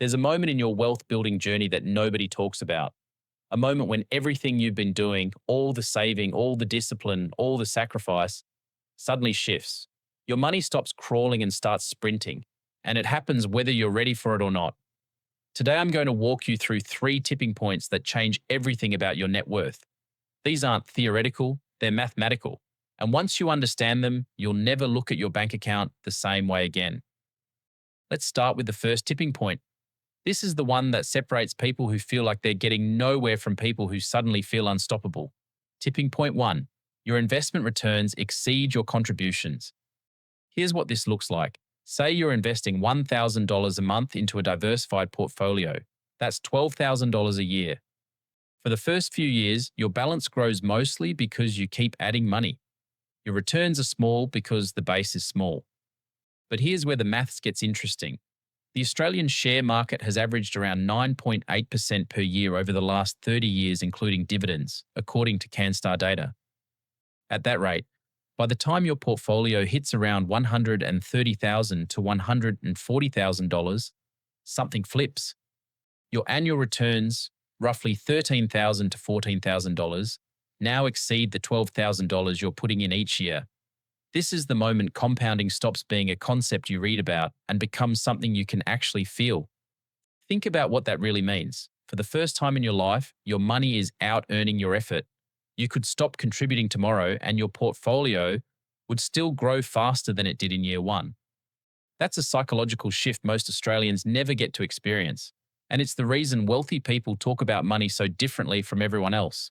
There's a moment in your wealth building journey that nobody talks about. A moment when everything you've been doing, all the saving, all the discipline, all the sacrifice, suddenly shifts. Your money stops crawling and starts sprinting, and it happens whether you're ready for it or not. Today, I'm going to walk you through three tipping points that change everything about your net worth. These aren't theoretical, they're mathematical. And once you understand them, you'll never look at your bank account the same way again. Let's start with the first tipping point. This is the one that separates people who feel like they're getting nowhere from people who suddenly feel unstoppable. Tipping point one, your investment returns exceed your contributions. Here's what this looks like. Say you're investing $1,000 a month into a diversified portfolio. That's $12,000 a year. For the first few years, your balance grows mostly because you keep adding money. Your returns are small because the base is small. But here's where the maths gets interesting. The Australian share market has averaged around 9.8% per year over the last 30 years, including dividends, according to Canstar data. At that rate, by the time your portfolio hits around $130,000 to $140,000, something flips. Your annual returns, roughly $13,000 to $14,000, now exceed the $12,000 you're putting in each year. This is the moment compounding stops being a concept you read about and becomes something you can actually feel. Think about what that really means. For the first time in your life, your money is out-earning your effort. You could stop contributing tomorrow and your portfolio would still grow faster than it did in year one. That's a psychological shift most Australians never get to experience, and it's the reason wealthy people talk about money so differently from everyone else.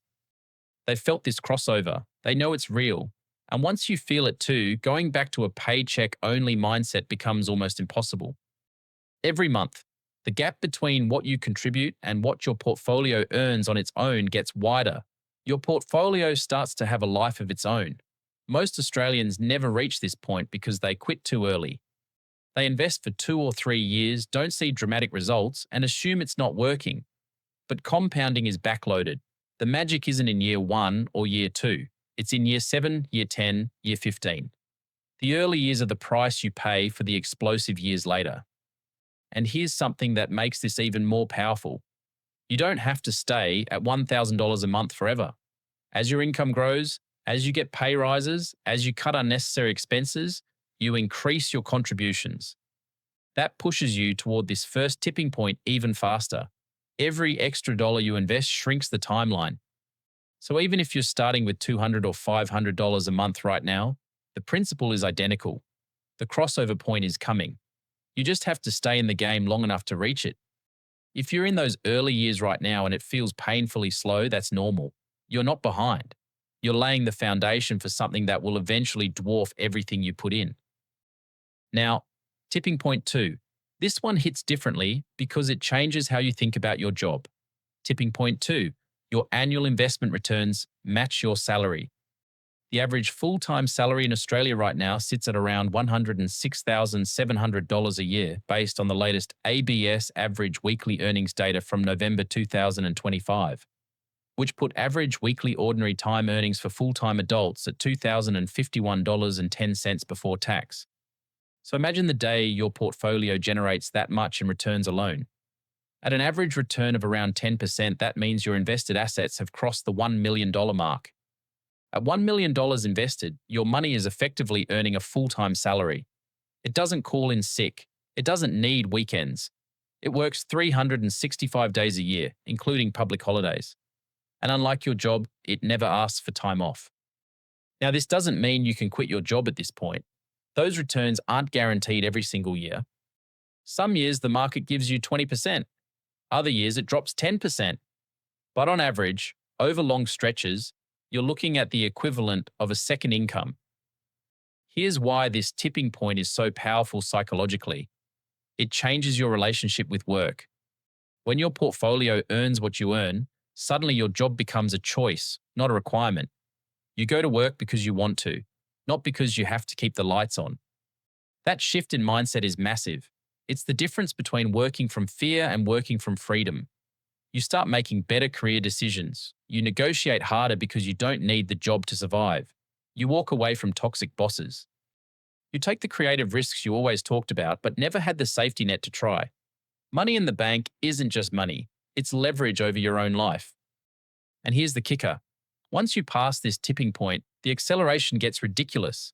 They've felt this crossover, they know it's real, and once you feel it too, going back to a paycheck-only mindset becomes almost impossible. Every month, the gap between what you contribute and what your portfolio earns on its own gets wider. Your portfolio starts to have a life of its own. Most Australians never reach this point because they quit too early. They invest for 2 or 3 years, don't see dramatic results, and assume it's not working. But compounding is backloaded. The magic isn't in year 1 or year 2. It's in year 7, year 10, year 15. The early years are the price you pay for the explosive years later. And here's something that makes this even more powerful. You don't have to stay at $1,000 a month forever. As your income grows, as you get pay rises, as you cut unnecessary expenses, you increase your contributions. That pushes you toward this first tipping point even faster. Every extra dollar you invest shrinks the timeline. So even if you're starting with $200 or $500 a month right now, the principle is identical. The crossover point is coming. You just have to stay in the game long enough to reach it. If you're in those early years right now and it feels painfully slow, that's normal. You're not behind. You're laying the foundation for something that will eventually dwarf everything you put in. Now, tipping point 2. This one hits differently because it changes how you think about your job. Tipping point 2. Your annual investment returns match your salary. The average full-time salary in Australia right now sits at around $106,700 a year based on the latest ABS average weekly earnings data from November 2025, which put average weekly ordinary time earnings for full-time adults at $2,051.10 before tax. So imagine the day your portfolio generates that much in returns alone. At an average return of around 10%, that means your invested assets have crossed the $1 million mark. At $1 million invested, your money is effectively earning a full-time salary. It doesn't call in sick. It doesn't need weekends. It works 365 days a year, including public holidays. And unlike your job, it never asks for time off. Now, this doesn't mean you can quit your job at this point. Those returns aren't guaranteed every single year. Some years the market gives you 20%. Other years it drops 10%. But on average, over long stretches, you're looking at the equivalent of a second income. Here's why this tipping point is so powerful psychologically. It changes your relationship with work. When your portfolio earns what you earn, suddenly your job becomes a choice, not a requirement. You go to work because you want to, not because you have to keep the lights on. That shift in mindset is massive. It's the difference between working from fear and working from freedom. You start making better career decisions. You negotiate harder because you don't need the job to survive. You walk away from toxic bosses. You take the creative risks you always talked about but never had the safety net to try. Money in the bank isn't just money, it's leverage over your own life. And here's the kicker. Once you pass this tipping point, the acceleration gets ridiculous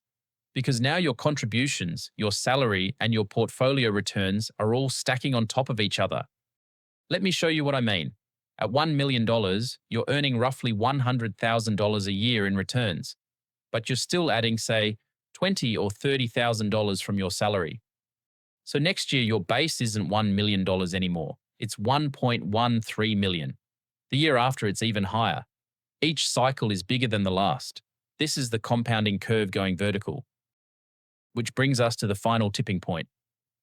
because now your contributions, your salary, and your portfolio returns are all stacking on top of each other. Let me show you what I mean. At $1 million, you're earning roughly $100,000 a year in returns, but you're still adding, say, $20,000 or $30,000 from your salary. So next year, your base isn't $1 million anymore. It's $1.13 million. The year after, it's even higher. Each cycle is bigger than the last. This is the compounding curve going vertical. Which brings us to the final tipping point,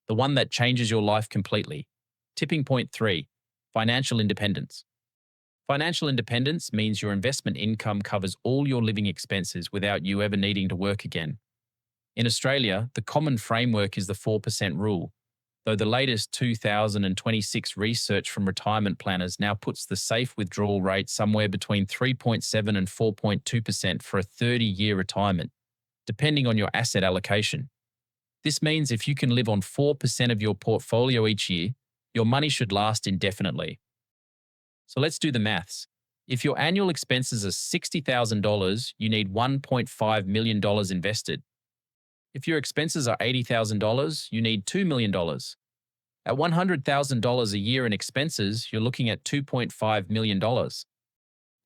the one that changes your life completely. Tipping point 3, financial independence. Financial independence means your investment income covers all your living expenses without you ever needing to work again. In Australia, the common framework is the 4% rule, though the latest 2026 research from retirement planners now puts the safe withdrawal rate somewhere between 3.7 and 4.2% for a 30-year retirement, depending on your asset allocation. This means if you can live on 4% of your portfolio each year, your money should last indefinitely. So let's do the maths. If your annual expenses are $60,000, you need $1.5 million invested. If your expenses are $80,000, you need $2 million. At $100,000 a year in expenses, you're looking at $2.5 million.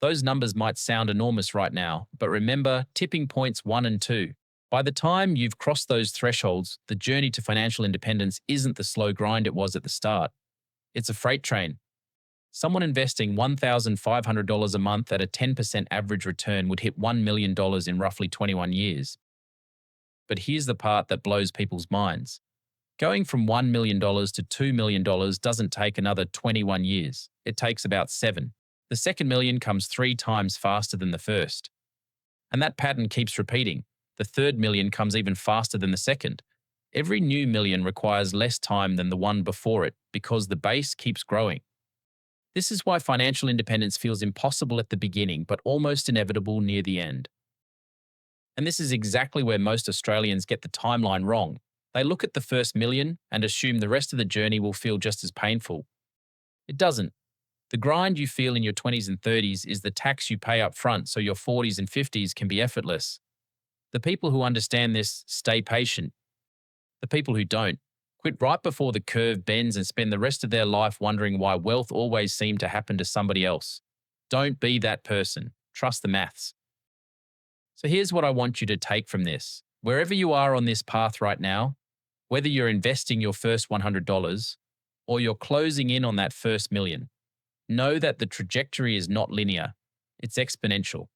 Those numbers might sound enormous right now, but remember tipping points 1 and 2. By the time you've crossed those thresholds, the journey to financial independence isn't the slow grind it was at the start. It's a freight train. Someone investing $1,500 a month at a 10% average return would hit $1 million in roughly 21 years. But here's the part that blows people's minds. Going from $1 million to $2 million doesn't take another 21 years. It takes about 7. The second million comes 3 times faster than the first. And that pattern keeps repeating. The third million comes even faster than the second. Every new million requires less time than the one before it because the base keeps growing. This is why financial independence feels impossible at the beginning but almost inevitable near the end. And this is exactly where most Australians get the timeline wrong. They look at the first million and assume the rest of the journey will feel just as painful. It doesn't. The grind you feel in your 20s and 30s is the tax you pay up front so your 40s and 50s can be effortless. The people who understand this stay patient. The people who don't quit right before the curve bends and spend the rest of their life wondering why wealth always seemed to happen to somebody else. Don't be that person. Trust the maths. So here's what I want you to take from this. Wherever you are on this path right now, whether you're investing your first $100 or you're closing in on that first million, know that the trajectory is not linear. It's exponential.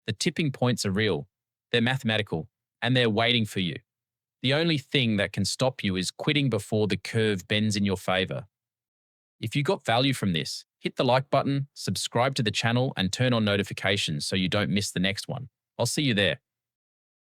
The tipping points are real. They're mathematical, and they're waiting for you. The only thing that can stop you is quitting before the curve bends in your favor. If you got value from this, hit the like button, subscribe to the channel, and turn on notifications so you don't miss the next one. I'll see you there.